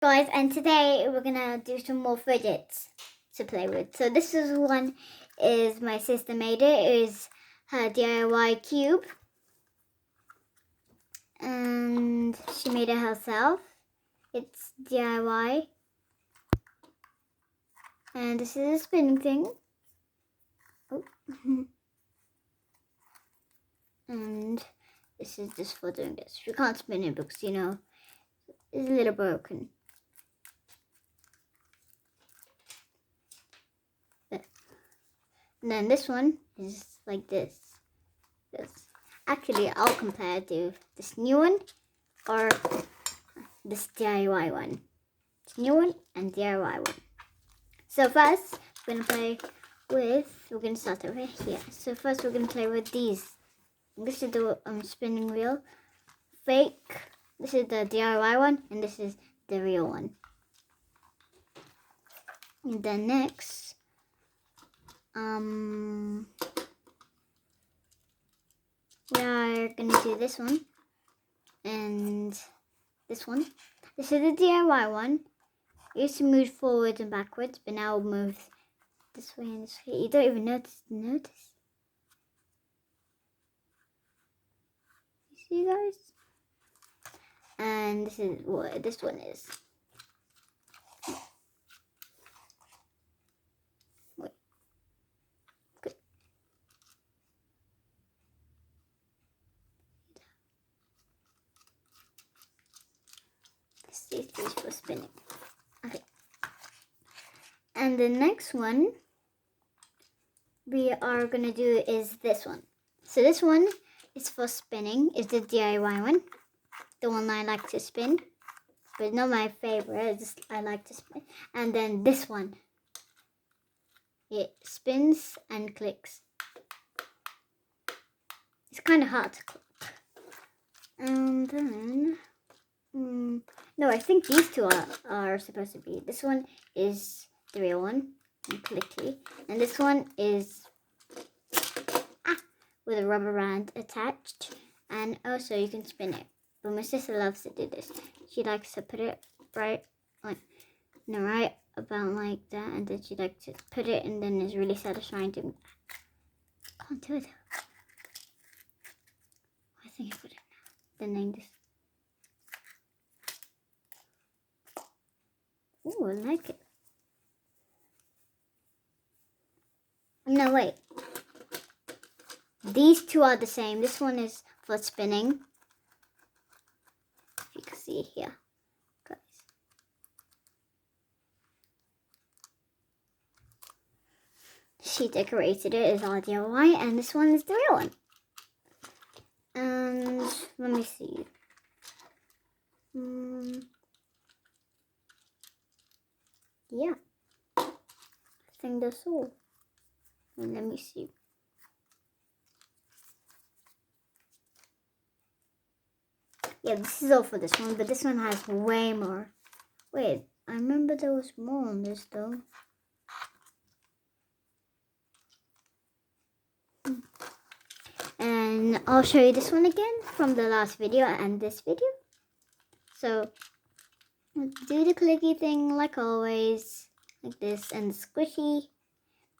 Guys, and today we're gonna do some more fidgets to play with. So this is one is my sister made it. It is her DIY cube. And she made it herself. It's DIY. And this is a spinning thing. Oh. And this is just for doing this. You can't spin it because, you know, it's a little broken. And then this one is like this. Actually, I'll compare to this new one or this DIY one. This new one and DIY one. So first, we're gonna start over here. So first we're gonna play with these. This is the spinning wheel. Fake. This is the DIY one, and this is the real one. And then next, we're gonna do this one and this one. This is the DIY one. It used to move forward and backwards, but now it moves this way and this way. You don't even notice. You see, guys? And this is what this one is. Wait. Good. This is for spinning. Okay. And the next one we are gonna do is this one. So this one is for spinning. It's the DIY one, the one I like to spin, but not my favorite. Just I like to spin. And then this one, it spins and clicks. It's kind of hard to click. And then, no, I think these two are supposed to be. This one is the real one, and clicky, and this one is with a rubber band attached, and also you can spin it. But my sister loves to do this. She likes to put it right about like that, and then she likes to put it, and then it's really satisfying to. I can't do it. I think I put it now. Then this. Ooh, I like it. No, wait. These two are the same. This one is for spinning. If you can see here, guys. She decorated it as all DIY, and this one is the real one. And let me see. Yeah. I think that's all. And let me see. Yeah, this is all for this one, but this one has way more. Wait, I remember there was more on this though. And I'll show you this one again from the last video and this video. So, do the clicky thing like always, like this, and squishy.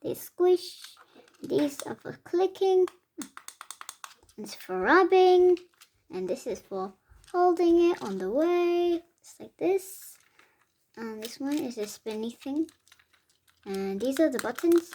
They squish. These are for clicking. It's for rubbing, and this is for holding it on the way, just like this. And this one is a spinny thing. And these are the buttons.